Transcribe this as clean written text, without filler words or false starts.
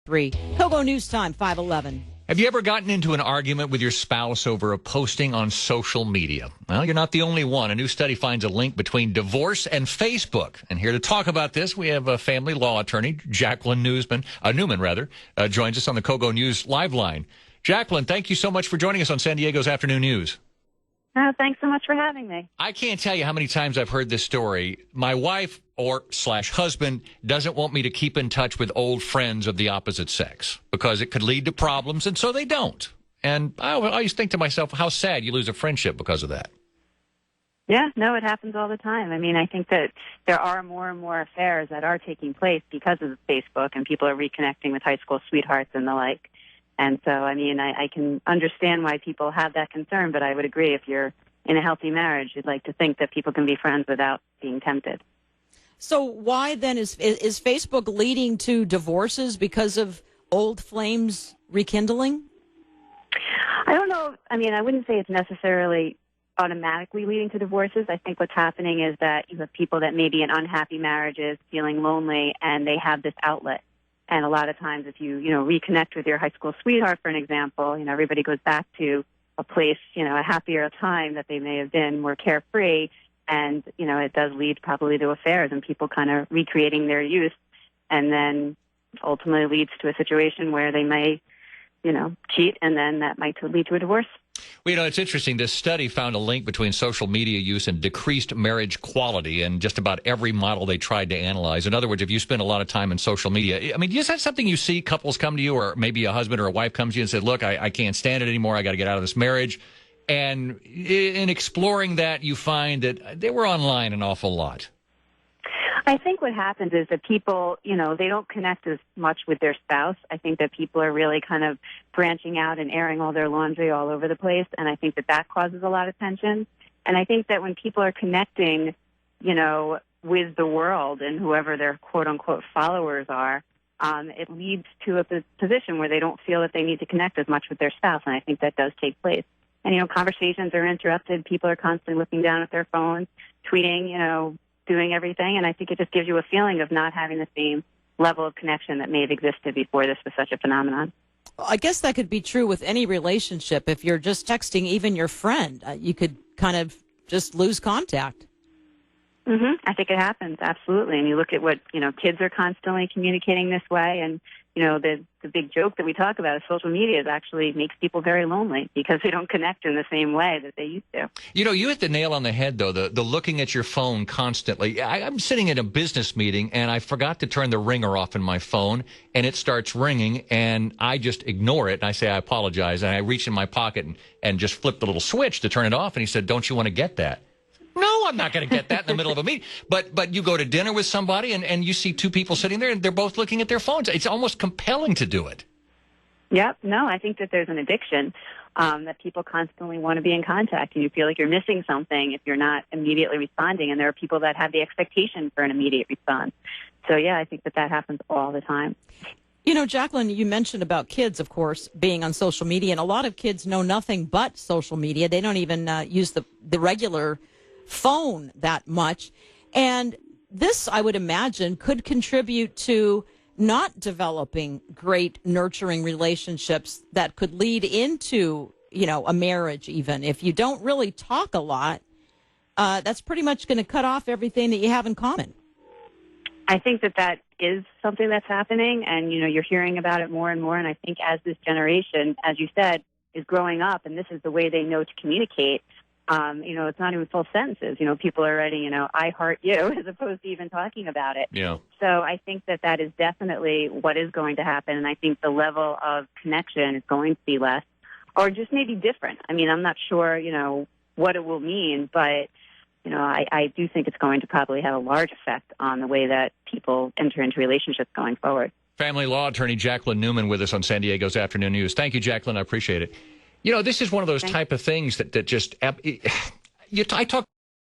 KOGO News Time, 5:11. Have you ever gotten into an argument with your spouse over a posting on social media? Well, you're not the only one. A new study finds a link between divorce and Facebook. And here to talk about this, we have a family law attorney, Jacqueline Newman, joins us on the KOGO News live line. Jacqueline, thank you so much for joining us on San Diego's Afternoon News. Thanks so much for having me. I can't tell you how many times I've heard this story. My wife / husband doesn't want me to keep in touch with old friends of the opposite sex because it could lead to problems, and so they don't. And I always think to myself, how sad you lose a friendship because of that. Yeah, no, it happens all the time. I mean, I think that there are more and more affairs that are taking place because of Facebook, and people are reconnecting with high school sweethearts and the like. And so, I mean, I can understand why people have that concern, but I would agree if you're in a healthy marriage, you'd like to think that people can be friends without being tempted. So why then is Facebook leading to divorces because of old flames rekindling? I don't know. I mean, I wouldn't say it's necessarily automatically leading to divorces. I think what's happening is that you have people that may be in unhappy marriages, feeling lonely, and they have this outlet. And a lot of times if you reconnect with your high school sweetheart, for an example, everybody goes back to a place, a happier time that they may have been, more carefree. And, it does lead probably to affairs and people kind of recreating their youth, and then ultimately leads to a situation where they may, cheat, and then that might lead to a divorce. Well, it's interesting. This study found a link between social media use and decreased marriage quality in just about every model they tried to analyze. In other words, if you spend a lot of time in social media, I mean, is that something you see couples come to you, or maybe a husband or a wife comes to you and said, look, I can't stand it anymore. I got to get out of this marriage. And in exploring that, you find that they were online an awful lot. I think what happens is that people, they don't connect as much with their spouse. I think that people are really kind of branching out and airing all their laundry all over the place, and I think that causes a lot of tension. And I think that when people are connecting, with the world and whoever their quote-unquote followers are, it leads to a position where they don't feel that they need to connect as much with their spouse, and I think that does take place. And, conversations are interrupted. People are constantly looking down at their phones, tweeting, doing everything, and I think it just gives you a feeling of not having the same level of connection that may have existed before this was such a phenomenon. I guess that could be true with any relationship. If you're just texting even your friend, you could kind of just lose contact. I think it happens, absolutely. And you look at what, kids are constantly communicating this way, and, the big joke that we talk about is social media actually makes people very lonely because they don't connect in the same way that they used to. You hit the nail on the head, though, the looking at your phone constantly. I'm sitting in a business meeting, and I forgot to turn the ringer off in my phone, and it starts ringing, and I just ignore it, and I say, I apologize, and I reach in my pocket and just flip the little switch to turn it off, and he said, don't you want to get that? No, I'm not going to get that in the middle of a meeting. But you go to dinner with somebody and you see two people sitting there and they're both looking at their phones. It's almost compelling to do it. Yep. No, I think that there's an addiction that people constantly want to be in contact, and you feel like you're missing something if you're not immediately responding. And there are people that have the expectation for an immediate response. So, yeah, I think that happens all the time. Jacqueline, you mentioned about kids, of course, being on social media, and a lot of kids know nothing but social media. They don't even use the regular phone that much. And this, I would imagine, could contribute to not developing great nurturing relationships that could lead into, a marriage. Even if you don't really talk a lot, that's pretty much going to cut off everything that you have in common. I think that is something that's happening, and, you're hearing about it more and more. And I think as this generation, as you said, is growing up, and this is the way they know to communicate, it's not even full sentences. People are writing, I heart you, as opposed to even talking about it. Yeah. So I think that is definitely what is going to happen. And I think the level of connection is going to be less, or just maybe different. I mean, I'm not sure, what it will mean, but, I do think it's going to probably have a large effect on the way that people enter into relationships going forward. Family law attorney Jacqueline Newman with us on San Diego's Afternoon News. Thank you, Jacqueline. I appreciate it. This is one of those type of things that just, I talk